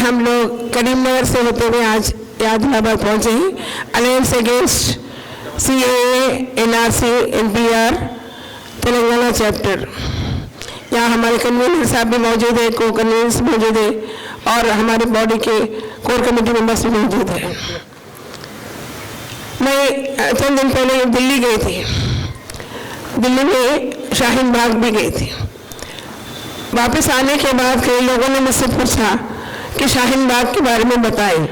हम लोग करीमनगर से होते हुए आज यादलाबाद पहुँचे हैं। Alliance against CAA NRC NPR Telangana chapter. यहाँ हमारे कन्वीनर साहब भी मौजूद है, को कन्वीनर्स मौजूद है और हमारे बॉडी के कोर कमेटी मेंबर्स भी मौजूद है। मैं चंद दिन पहले दिल्ली गई थी। दिल्ली में शाहीन बाग भी गई थी। वापस आने के बाद कई लोगों ने मुझसे पूछा कि शाहीन बाग के बारे में बताएं।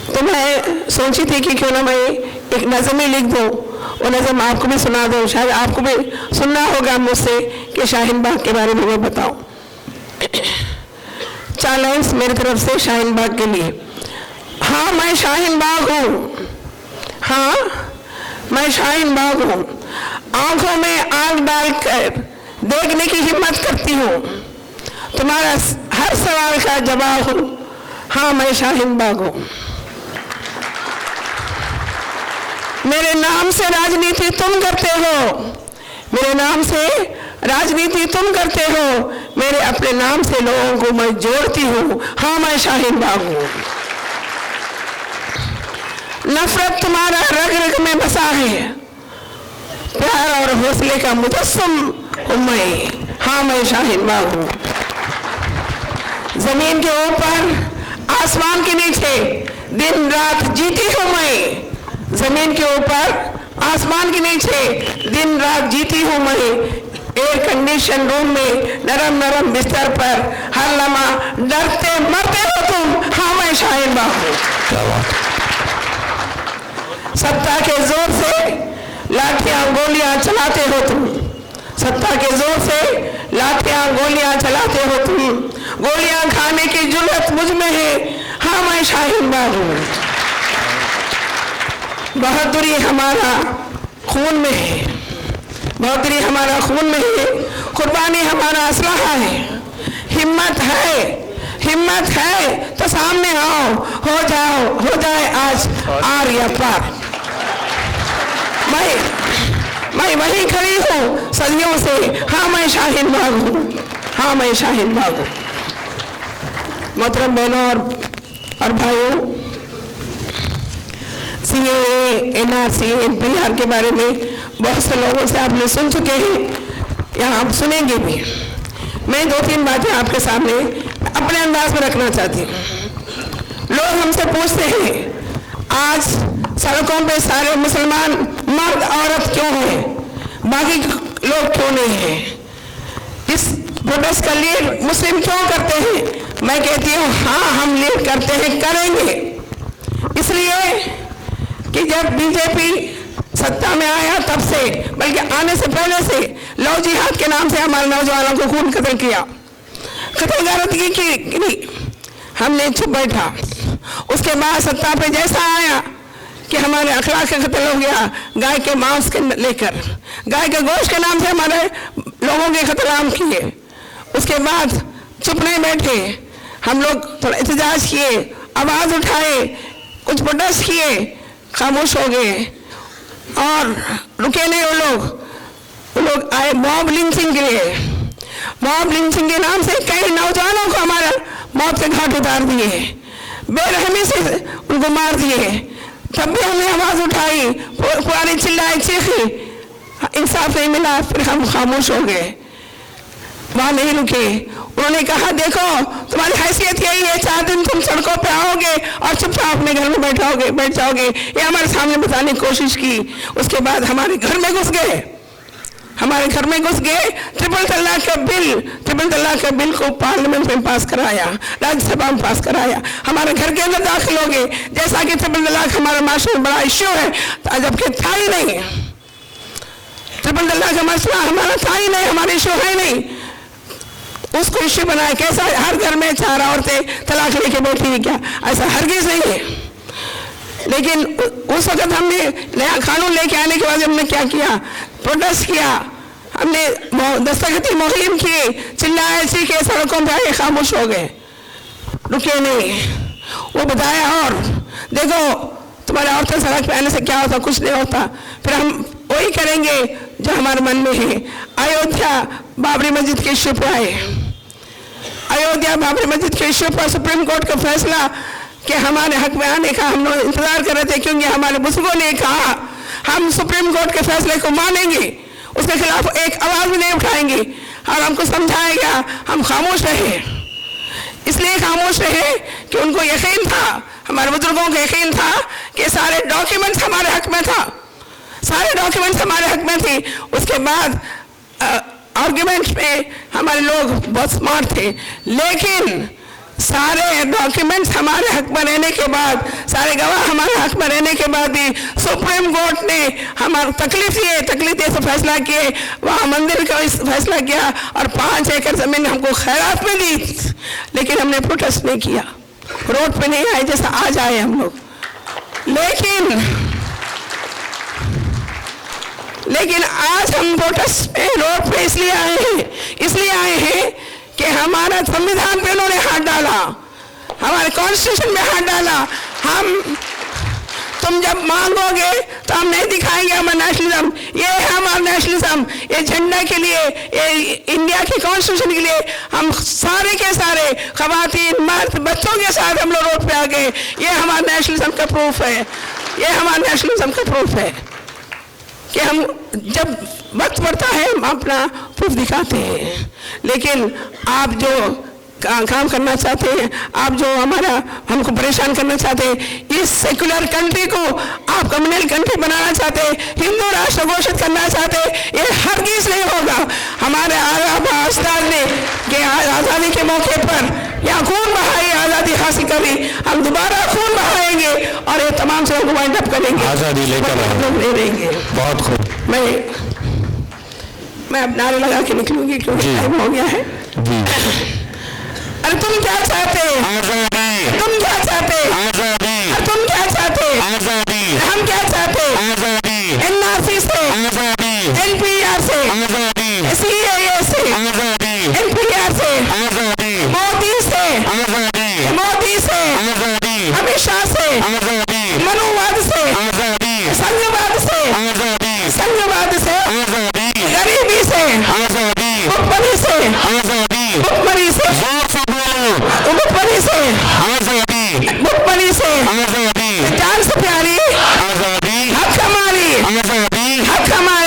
तो मैं सोची थी कि क्यों ना मैं एक नज़म ही लिख दूँ, वो नज़म आपको भी सुना दूँ, शायद आपको भी सुनना होगा मुझसे कि शाहीन बाग के बारे में मैं बताऊँ। 4 लाइन्स मेरी तरफ से शाहीन बाग के लिए। हाँ मैं शाहीन बाग हूँ, हाँ मैं शाहीन बाग हूँ, आंखों में आंख डालकर देखने की हिम्मत करती हूँ, तुम्हारा हर सवाल का जवाब हूँ, हाँ मैं शाहीन बाग हूँ। मेरे नाम से राजनीति तुम करते हो, मेरे नाम से राजनीति तुम करते हो, मेरे अपने नाम से लोगों को मैं जोड़ती हूँ, हाँ मैं शाहीन बाग हूँ। नफरत तुम्हारा रग रग में बसा है, प्यार और हौसले का मुजस्सम हूँ मैं, हाँ मैं शाहीन बाग हूँ। जमीन के ऊपर आसमान के नीचे दिन रात जीती हूँ मैं, जमीन के ऊपर आसमान के नीचे दिन रात जीती हूँ मैं। एयर कंडीशन रूम में नरम नरम बिस्तर पर हर लम्हा डरते मरते हो तुम, हाँ मैं शाहीन बाग हूँ। सत्ता के जोर से लाठियां गोलियां चलाते हो तुम, सत्ता के जोर से लाठियां गोलियां चलाते हो तुम, गोलियां खाने की जुर्रत मुझ में है, हाँ मैं शाहीन बाग हूँ। बहादुरी हमारा खून में है, बहादुरी हमारा खून में है, कुर्बानी हमारा असलहा है। हिम्मत है, हिम्मत है तो सामने आओ, हो जाए आज आर या पार। मैं वहीं खड़ी हूँ सदियों से, हाँ मैं शाहीन बाग हूँ, हाँ मैं शाहीन बाग हूँ। मोहतरम बहनों और भाइयों, CAA NRC NPR के बारे में बहुत से लोगों से आपने सुन चुके हैं, यहाँ आप सुनेंगे भी। मैं 2-3 बातें आपके सामने अपने अंदाज में रखना चाहती हूँ। लोग हमसे पूछते हैं आज सड़कों पे सारे मुसलमान मर्द औरत क्यों हैं, बाकी लोग क्यों नहीं हैं, इस प्रोटेस्ट का लीड मुस्लिम क्यों करते हैं। मैं कहती हूँ हाँ हम लीड करते हैं, करेंगे, इसलिए कि जब बीजेपी सत्ता में आया तब से, बल्कि आने से पहले से लव जिहाद के नाम से हमारे नौजवानों को खून कत्ल किया, कत्ल गारदगी की, हमने चुप बैठा। उसके बाद सत्ता पे जैसा आया कि हमारे अखलाक का कत्ल हो गया, गाय के मांस के लेकर, गाय के गोश्त के नाम से हमारे लोगों के कत्ल आम किए। उसके बाद चुप नहीं बैठे, हम लोग थोड़ा एहतजाज किए, आवाज़ उठाए, कुछ प्रोटेस्ट किए, खामोश हो गए और रुके नहीं। वो लोग आए मॉब लिंचिंग के लिए, मॉब लिंचिंग के नाम से कई नौजवानों को हमारा मौत के घाट उतार दिए, बेरहमी से उनको मार दिए। तब भी हमने आवाज़ उठाई, पुरानी चिल्लाई चीखी, इंसाफ नहीं मिला, फिर हम खामोश हो गए, वहाँ नहीं रुके। उन्होंने कहा देखो तुम्हारी हैसियत यही है, 4 दिन तुम सड़कों पे आओगे और चुपचाप अपने घर में बैठ जाओगे, ये हमारे सामने बताने की कोशिश की। उसके बाद हमारे घर में घुस गए, हमारे घर में घुस गए, ट्रिपल तलाक का बिल को पार्लियामेंट में पास कराया, राज्यसभा में पास कराया, हमारे घर के अंदर दाखिल हो गए, जैसा कि ट्रिपल तलाक हमारे माशरे में बड़ा इश्यू है, जबकि था ही नहीं। ट्रिपल तलाक का मसला हमारा था ही नहीं, हमारा इश्यू है नहीं, उसको इश्यू बनाया। कैसा हर घर में 4 औरतें तलाक लेके बैठी है क्या, ऐसा हरगिज़ नहीं है। लेकिन उस वक्त हमने नया कानून लेके आने के बाद हमने क्या किया, प्रोटेस्ट किया, हमने दस्तखती मुहिम की, चिल्लाए चीखे, सड़कों पे आए, खामोश हो गए, रुके नहीं। वो बताया और देखो तुम्हारे औरतें सड़क पे आने से क्या होता, कुछ नहीं होता। फिर हम वही करेंगे जो हमारे मन में है। अयोध्या बाबरी मस्जिद के इश्यू पे आए, अयोध्या बाबरी मस्जिद के इश्यू पर सुप्रीम कोर्ट का फैसला कि हमारे हक में आने का हम लोग इंतजार कर रहे थे, क्योंकि हमारे बुजुर्गों ने कहा हम सुप्रीम कोर्ट के फैसले को मानेंगे, उसके खिलाफ एक आवाज भी नहीं उठाएंगे। और हमको समझाया गया, हम खामोश रहे। इसलिए खामोश रहे कि उनको यकीन था, हमारे बुजुर्गों को यकीन था कि सारे डॉक्यूमेंट्स हमारे हक में था, सारे डॉक्यूमेंट्स हमारे हक में थी। उसके बाद आर्ग्यूमेंट में हमारे लोग बहुत स्मार्ट थे, लेकिन सारे डॉक्यूमेंट्स हमारे हक में रहने के बाद, सारे गवाह हमारे हक में रहने के बाद भी सुप्रीम कोर्ट ने हमारा तकलीफ दिए से फैसला किए, वहाँ मंदिर का फैसला किया और 5 एकड़ जमीन हमको खैरात में दी। लेकिन हमने प्रोटेस्ट नहीं किया, रोड पे नहीं आए जैसा आज आए हम लोग। लेकिन आज हम प्रोटेस्ट पे रोड पे इसलिए आए हैं कि हमारा संविधान पे उन्होंने हाथ डाला, हमारे कॉन्स्टिट्यूशन में हाथ डाला। तुम जब मांगोगे तो हम नहीं दिखाएंगे हमारा नेशनलिज्म, ये है हमारा नेशनलिज्म, ये झंडा के लिए, ये इंडिया के कॉन्स्टिट्यूशन के लिए हम सारे के सारे खवातीन मर्द बच्चों के साथ हम लोग रोड पे आ गए। ये हमारा नेशनलिज्म का प्रूफ है, ये हमारा नेशनलिज्म का प्रूफ है कि हम जब वक्त पड़ता है हम अपना प्रूफ दिखाते हैं। लेकिन आप जो काम करना चाहते हैं, आप जो हमको परेशान करना चाहते हैं, इस सेकुलर कंट्री को आप कम्युनल कंट्री बनाना चाहते हैं, हिंदू राष्ट्र घोषित करना चाहते हैं, ये हरगिज़ नहीं होगा। हमारे आज़ाद ने कि आज़ादी के मौके पर यहाँ खून बहाई, आज़ादी हासिल करी, हम दोबारा खून बहाएंगे और ये तमाम से वाइंड अप करेंगे, आज़ादी लेकर ले लेंगे। बहुत खूब। मैं अब नारे लगा के निकलूंगी क्योंकि टाइम हो गया है। अरे तुम क्या चाहते? आज़ादी। तुम क्या चाहते? आज़ादी। तुम क्या चाहते? आज़ादी। हम क्या चाहते? आज़ादी। एनआरसी से आज़ादी, एनपीआर से आज़ादी, सीएए से आज़ादी, एनपीआर से आज़ादी, मोदी से आज़ादी, मोदी से आज़ादी, अमित शाह से आज़ादी, मनुवाद से आज़ादी, संघवाद से आज़ादी, संघवाद से आज़ादी, गरीबी से आज़ादी, भुखमरी से आज़ादी, भुखमरी से भुखमरी से आज़ादी, भुखमरी से आज़ादी, जान से प्यारी आज़ादी, हक हमारी आज़ादी, हक हमारे